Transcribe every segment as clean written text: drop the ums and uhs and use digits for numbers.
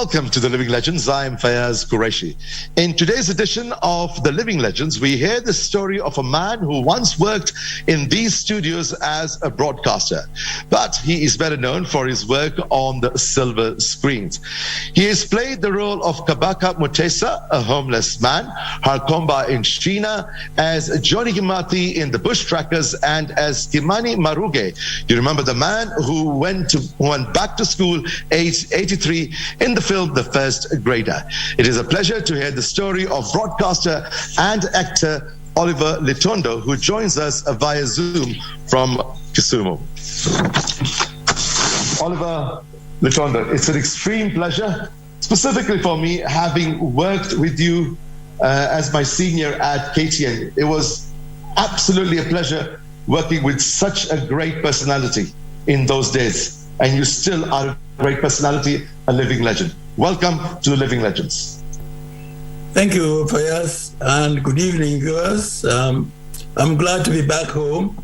Welcome to The Living Legends. I am Fayyaz Qureishi. In today's edition of The Living Legends, we hear the story of a man who once worked in these studios as a broadcaster, but he is better known for his work on the silver screens. He has played the role of Kabaka Mutesa, a homeless man, Harkomba in Sheena, as Johnny Kimati in The Bush Trackers, and as Kimani Maruge. You remember the man who went back to school aged 83 in the film The First Grader. It is a pleasure to hear the story of broadcaster and actor Oliver Litondo, who joins us via Zoom from Kisumu. Oliver Litondo, it's an extreme pleasure, specifically for me, having worked with you as my senior at KTN. It was absolutely a pleasure working with such a great personality in those days, and you still are a great personality, a living legend. Welcome to The Living Legends. Thank you, Fayyaz, and good evening, viewers. I'm glad to be back home.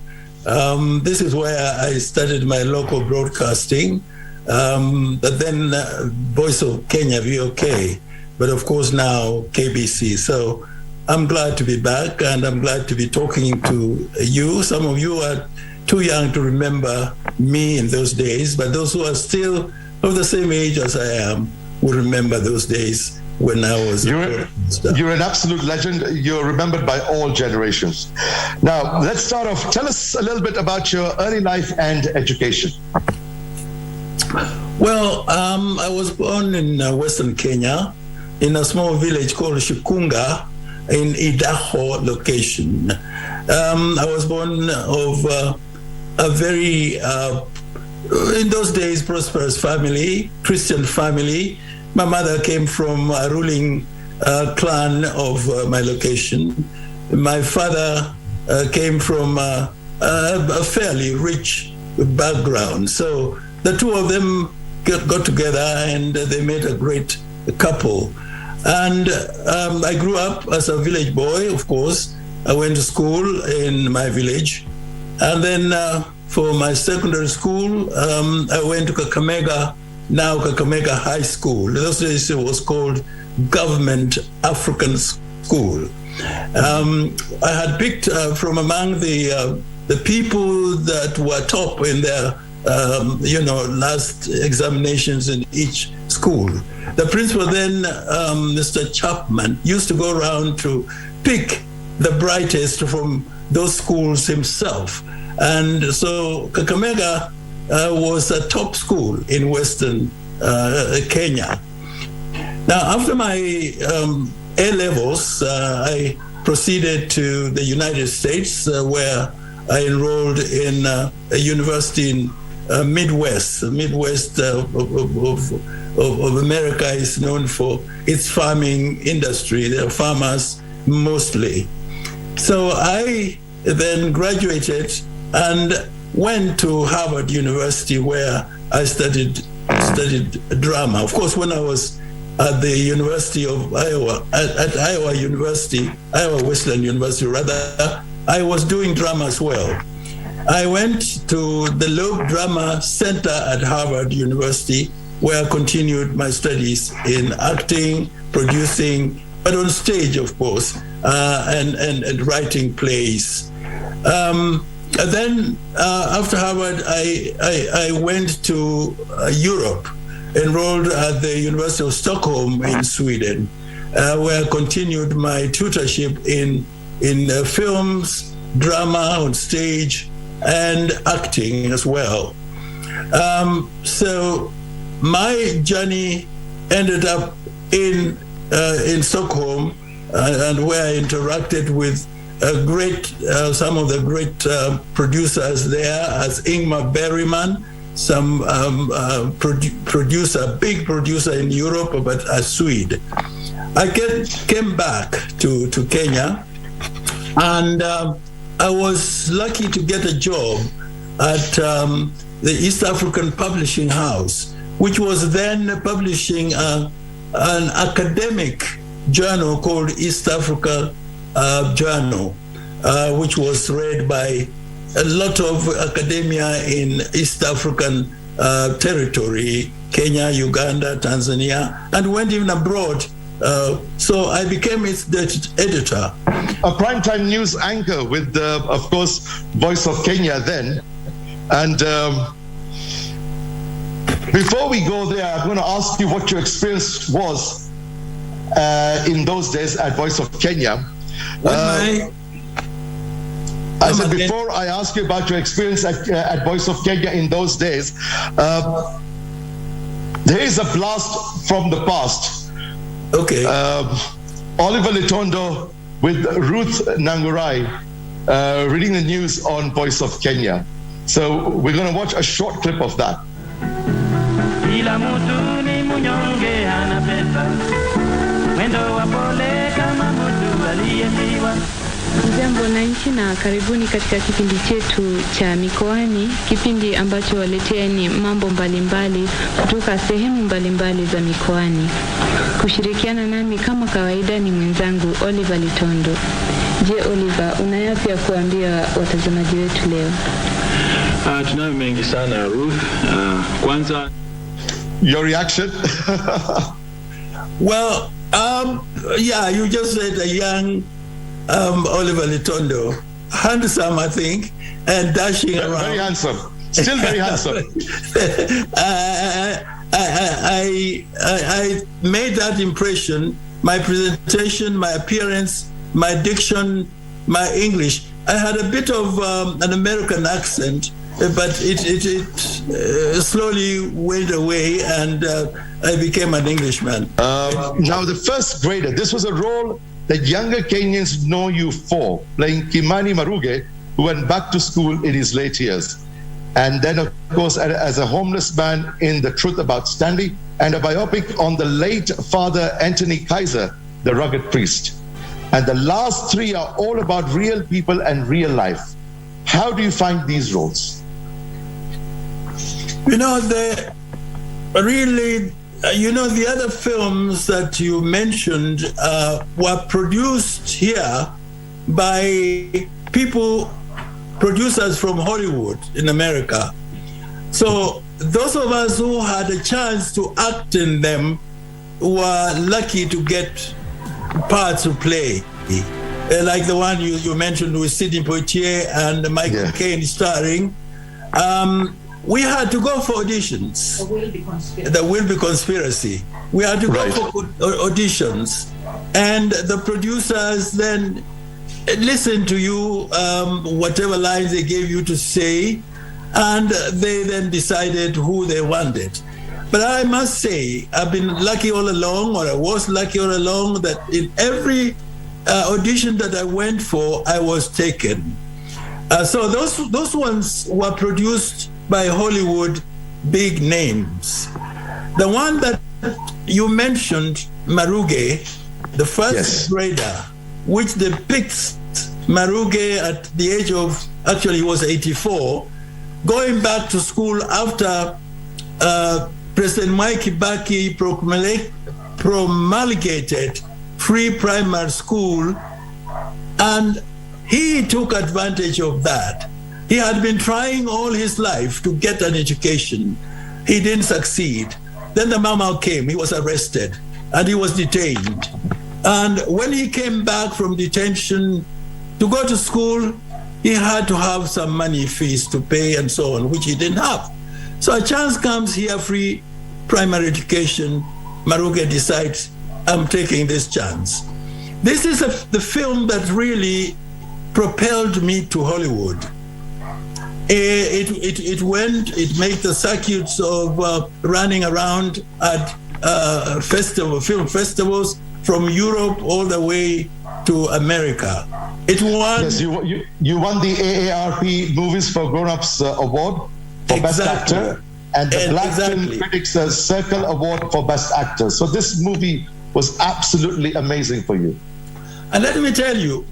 This is where I started my local broadcasting, but then Voice of Kenya, VOK, but of course now KBC. So I'm glad to be back, and I'm glad to be talking to you. Some of you are too young to remember me in those days, but those who are still of the same age as I am will remember those days when I was You're an absolute legend. You're remembered by all generations. Now, let's start off. Tell us a little bit about your early life and education. Well, I was born in Western Kenya, in a small village called Shikunga, in Idaho location. I was born of a very, in those days, prosperous family, Christian family. My mother came from a ruling clan of my location. My father came from a fairly rich background. So the two of them got together and they made a great couple. And I grew up as a village boy, of course. I went to school in my village. And then for my secondary school, I went to Kakamega, now Kakamega High School. In those days it was called Government African School. I had picked from among the people that were top in their last examinations in each school. The principal then, Mr. Chapman, used to go around to pick the brightest from those schools himself. And so Kakamega was a top school in Western Kenya. Now, after my A-levels, I proceeded to the United States, where I enrolled in a university in Midwest. The Midwest of America is known for its farming industry. They're farmers mostly. So I then graduated and went to Harvard University, where I studied drama. Of course, when I was at the University of Iowa, at Iowa University, Iowa Wesleyan University rather, I was doing drama as well. I went to the Loeb Drama Center at Harvard University, where I continued my studies in acting, producing, but on stage, of course, and writing plays. Then after Harvard, I went to Europe, enrolled at the University of Stockholm in Sweden, where I continued my tutorship in films, drama on stage, and acting as well. So my journey ended up in Stockholm, and where I interacted with some of the great producers there, as Ingmar Bergman, some big producer in Europe, but a Swede. I came back to Kenya, and I was lucky to get a job at the East African Publishing House, which was then publishing an academic journal called East Africa Journal, which was read by a lot of academia in East African territory, Kenya, Uganda, Tanzania, and went even abroad. So I became its editor. A primetime news anchor with, of course, Voice of Kenya then. And before we go there, I'm going to ask you what your experience was in those days at Voice of Kenya. I said, before I ask you about your experience at Voice of Kenya in those days, there is a blast from the past. Okay. Oliver Litondo with Ruth Nangurai reading the news on Voice of Kenya. So we're going to watch a short clip of that. Jambo wananchi na karibuni katika kipindi chetu cha mikoani, kipindi ambacho waleteeni mambo mbalimbali kutoka sehemu mbalimbali za mikoani. Kushirikiana nami kama kawaida ni mwenzangu Oliver Litondo. Je, Oliver, una yapi ya kuambia watazamaji wetu leo? Tunayo mengi sana, Ruth. Kwanza, your reaction? Well, yeah, you just said a young Oliver Litondo, handsome, I think, and dashing around. Very handsome, still very handsome. I made that impression. My presentation, my appearance, my diction, my English. I had a bit of an American accent, but it slowly went away, and I became an Englishman. Now, the first grader, this was a role that younger Kenyans know you for, playing Kimani Maruge, who went back to school in his late years. And then, of course, as a homeless man in The Truth About Stanley, and a biopic on the late Father Anthony Kaiser, the rugged priest. And the last three are all about real people and real life. How do you find these roles? You know, the other films that you mentioned were produced here by producers from Hollywood in America. So those of us who had a chance to act in them were lucky to get parts to play. Like the one you mentioned with Sidney Poitier and Michael Caine starring. We had to go for auditions. There will be conspiracy. We had to go for auditions, and the producers then listened to you, whatever lines they gave you to say, and they then decided who they wanted. But I must say, I've been lucky all along, or I was lucky all along, that in every audition that I went for, I was taken. So those ones were produced by Hollywood big names. The one that you mentioned, Maruge, the first grader, which depicts Maruge at the age of, actually he was 84, going back to school after President Mwai Kibaki promulgated free primary school, and he took advantage of that. He had been trying all his life to get an education. He didn't succeed. Then the Mau came, he was arrested, and he was detained. And when he came back from detention to go to school, he had to have some money fees to pay and so on, which he didn't have. So a chance comes here, free primary education. Maruge decides, I'm taking this chance. This is the film that really propelled me to Hollywood. It made the circuits of running around at film festivals from Europe all the way to America. It won. Yes, you won the AARP Movies for Grown-Ups Award for Best Actor, and the Black Film Critics Circle Award for Best Actor. So this movie was absolutely amazing for you. And let me tell you,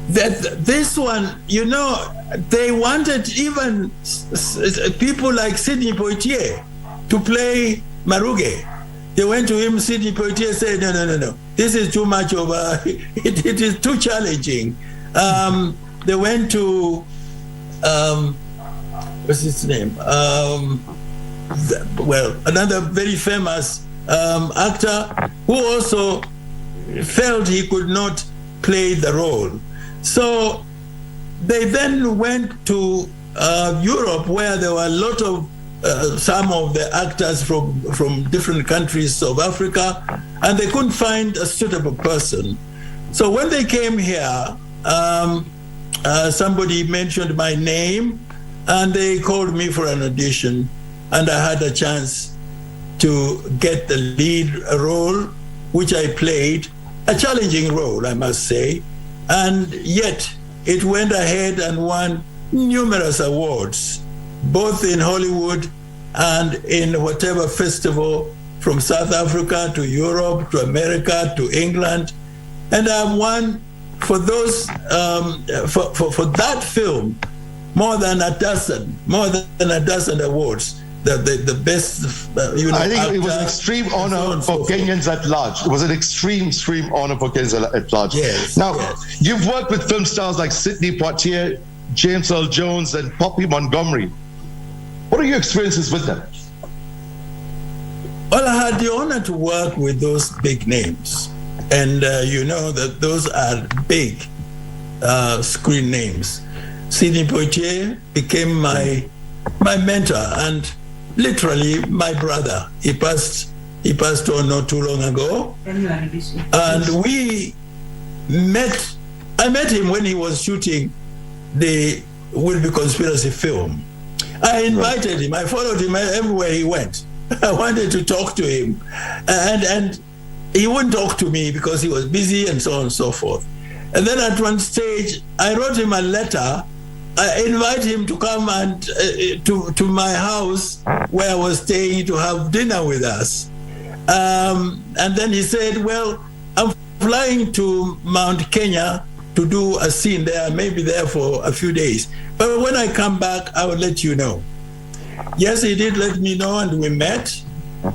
this one, you know, they wanted even people like Sidney Poitier to play Maruge. They went to him, Sidney Poitier said, no, this is too much of a, it is too challenging. They went to, what's his name? another very famous actor who also felt he could not play the role. So they then went to Europe, where there were a lot of some of the actors from different countries of Africa, and they couldn't find a suitable person. So when they came here, somebody mentioned my name, and they called me for an audition, and I had a chance to get the lead role, which I played, a challenging role, I must say, and yet it went ahead and won numerous awards, both in Hollywood and in whatever festival, from South Africa to Europe to America to England. And I won for those for that film more than a dozen awards. The best, I think it was an extreme honor for Kenyans at large. It was an extreme honor for Kenyans at large. Yes. Now, you've worked with film stars like Sidney Poitier, James Earl Jones, and Poppy Montgomery. What are your experiences with them? Well, I had the honor to work with those big names. And you know that those are big screen names. Sidney Poitier became my mentor and literally my brother. He passed on not too long ago. And we met. I met him when he was shooting the Will Be Conspiracy film. I invited him. I followed him everywhere he went. I wanted to talk to him. And he wouldn't talk to me because he was busy and so on and so forth. And then at one stage, I wrote him a letter. I invited him to come and to my house where I was staying to have dinner with us. And then he said, well, I'm flying to Mount Kenya to do a scene there. I may be there for a few days. But when I come back, I will let you know. Yes, he did let me know, and we met.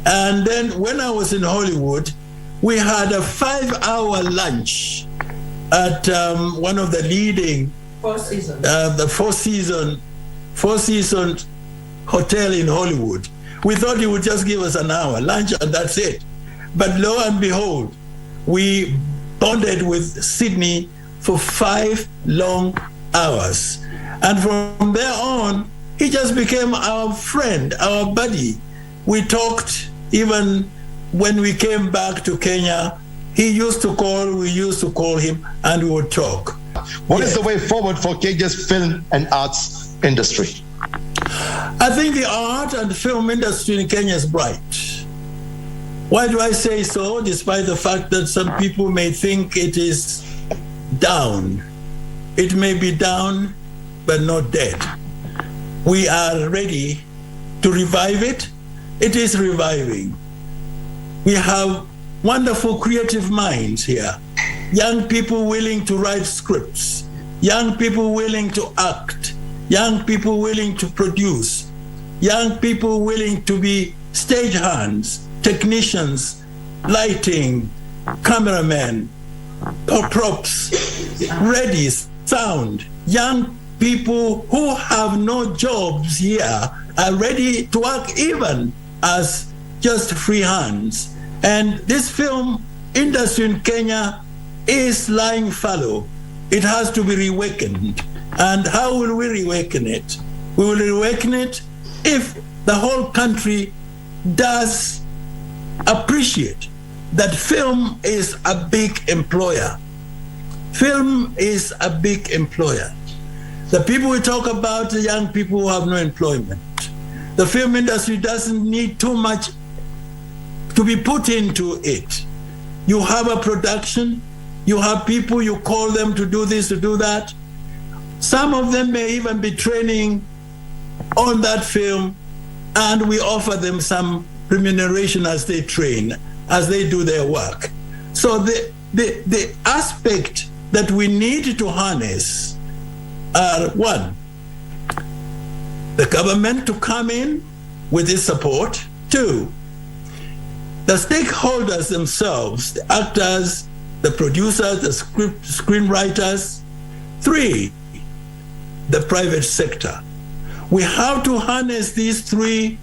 And then when I was in Hollywood, we had a 5-hour lunch at one of the leading the Four Seasons hotel in Hollywood. We thought he would just give us an hour lunch and that's it. But lo and behold, we bonded with Sidney for 5 long hours. And from there on, he just became our friend, our buddy. We talked even when we came back to Kenya. He used to call, we used to call him, and we would talk. What is the way forward for Kenya's film and arts industry? I think the art and film industry in Kenya is bright. Why do I say so? Despite the fact that some people may think it is down. It may be down, but not dead. We are ready to revive it. It is reviving. We have wonderful creative minds here. Young people willing to write scripts. Young people willing to act. Young people willing to produce. Young people willing to be stagehands, technicians, lighting, cameramen, props, ready, sound. Young people who have no jobs here are ready to work even as just free hands. And this film industry in Kenya is lying fallow. It has to be reawakened. And how will we reawaken it? We will reawaken it if the whole country does appreciate that film is a big employer. Film is a big employer. The people we talk about, the young people who have no employment. The film industry doesn't need too much to be put into it. You have a production, you have people, you call them to do this, to do that. Some of them may even be training on that film, and we offer them some remuneration as they train, as they do their work. So the aspect that we need to harness are, one, the government to come in with its support. 2, the stakeholders themselves, the actors, the producers, the screenwriters. 3, the private sector. We have to harness these 3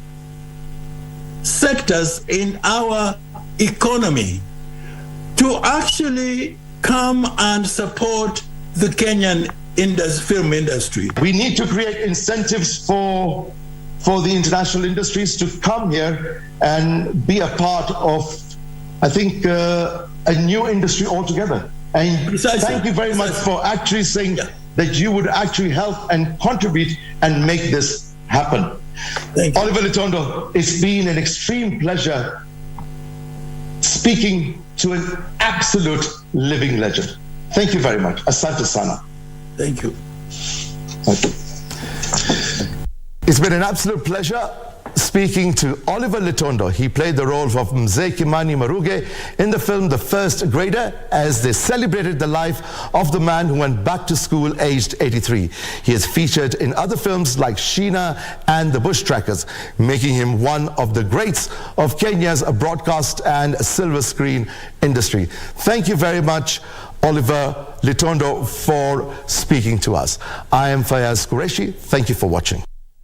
sectors in our economy to actually come and support the Kenyan film industry. We need to create incentives for the international industries to come here and be a part of, I think, a new industry altogether. And Precisely. Thank you very much for actually saying that you would actually help and contribute and make this happen. Thank you. Oliver Litondo, it's been an extreme pleasure speaking to an absolute living legend. Thank you very much. Asante sana. Thank you. Thank you. It's been an absolute pleasure speaking to Oliver Litondo. He played the role of Mzee Kimani Maruge in the film The First Grader as they celebrated the life of the man who went back to school aged 83. He is featured in other films like Sheena and The Bush Trackers, making him one of the greats of Kenya's broadcast and silver screen industry. Thank you very much, Oliver Litondo, for speaking to us. I am Fayyaz Qureishi. Thank you for watching.